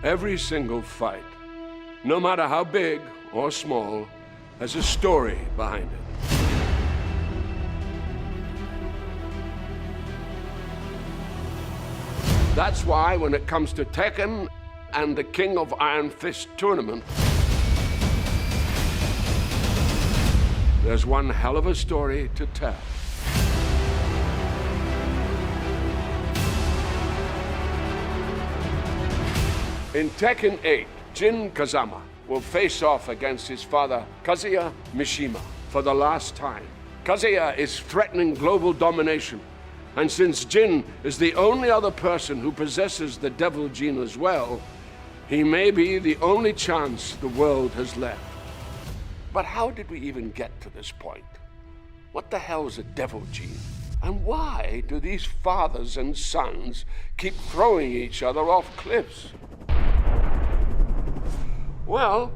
Every single fight, no matter how big or small, has a story behind it. That's why when it comes to Tekken and the King of Iron Fist tournament, there's one hell of a story to tell. In Tekken 8, Jin Kazama will face off against his father, Kazuya Mishima, for the last time. Kazuya is threatening global domination, and since Jin is the only other person who possesses the devil gene as well, he may be the only chance the world has left. But how did we even get to this point? What the hell is a devil gene? And why do these fathers and sons keep throwing each other off cliffs? Well,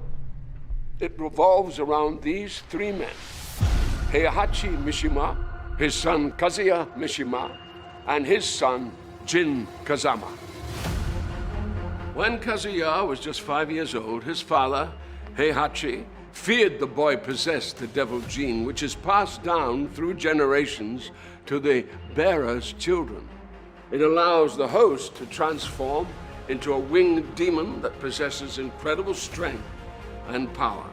it revolves around these three men: Heihachi Mishima, his son Kazuya Mishima, and his son Jin Kazama. When Kazuya was just 5 years old, his father, Heihachi, feared the boy possessed the devil gene, which is passed down through generations to the bearer's children. It allows the host to transform into a winged demon that possesses incredible strength and power.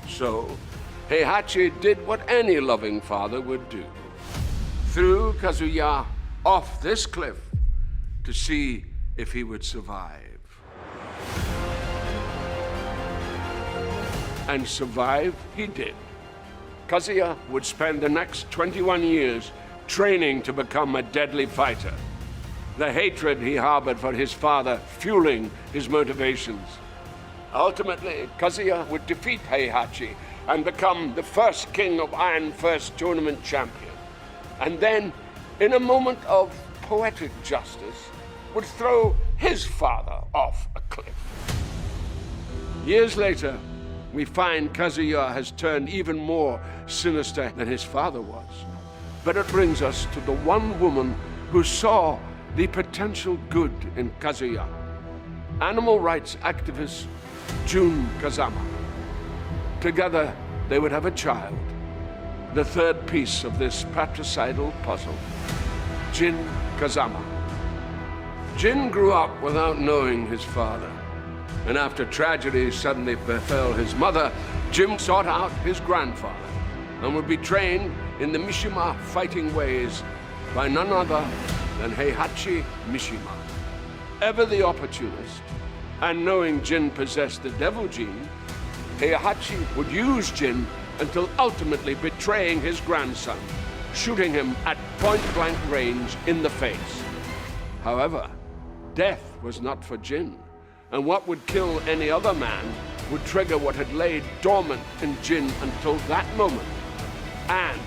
So, Heihachi did what any loving father would do. Threw Kazuya off this cliff to see if he would survive. And survive he did. Kazuya would spend the next 21 years training to become a deadly fighter. The hatred he harbored for his father fueling his motivations. Ultimately, Kazuya would defeat Heihachi and become the first King of Iron Fist tournament champion. And then, in a moment of poetic justice, would throw his father off a cliff. Years later, we find Kazuya has turned even more sinister than his father was. But it brings us to the one woman who saw the potential good in Kazuya: animal rights activist Jun Kazama. Together, they would have a child, the third piece of this patricidal puzzle, Jin Kazama. Jin grew up without knowing his father, and after tragedy suddenly befell his mother, Jin sought out his grandfather and would be trained in the Mishima fighting ways by none other than Heihachi Mishima. Ever the opportunist, and knowing Jin possessed the devil gene, Heihachi would use Jin until ultimately betraying his grandson, shooting him at point-blank range in the face. However, death was not for Jin, and what would kill any other man would trigger what had laid dormant in Jin until that moment, and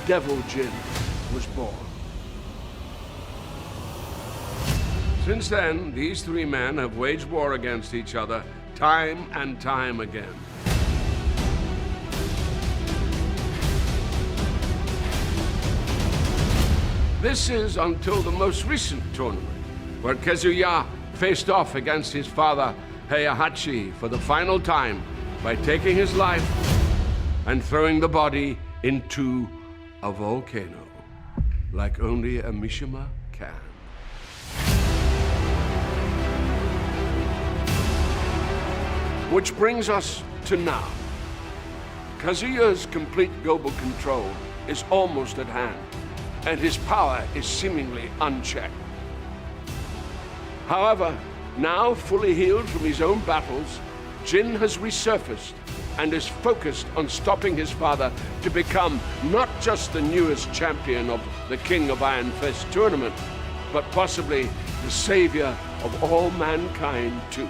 Devil Jin was born. Since then, these three men have waged war against each other time and time again. This is until the most recent tournament, where Kazuya faced off against his father, Heihachi, for the final time by taking his life and throwing the body into a volcano, like only a Mishima can. Which brings us to now. Kazuya's complete global control is almost at hand, and his power is seemingly unchecked. However, now fully healed from his own battles, Jin has resurfaced and is focused on stopping his father to become not just the newest champion of the King of Iron Fist tournament, but possibly the savior of all mankind too.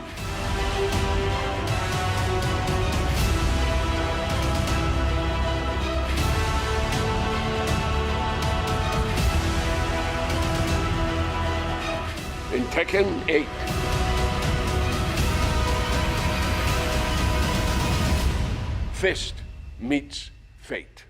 In Tekken 8. Fist meets fate.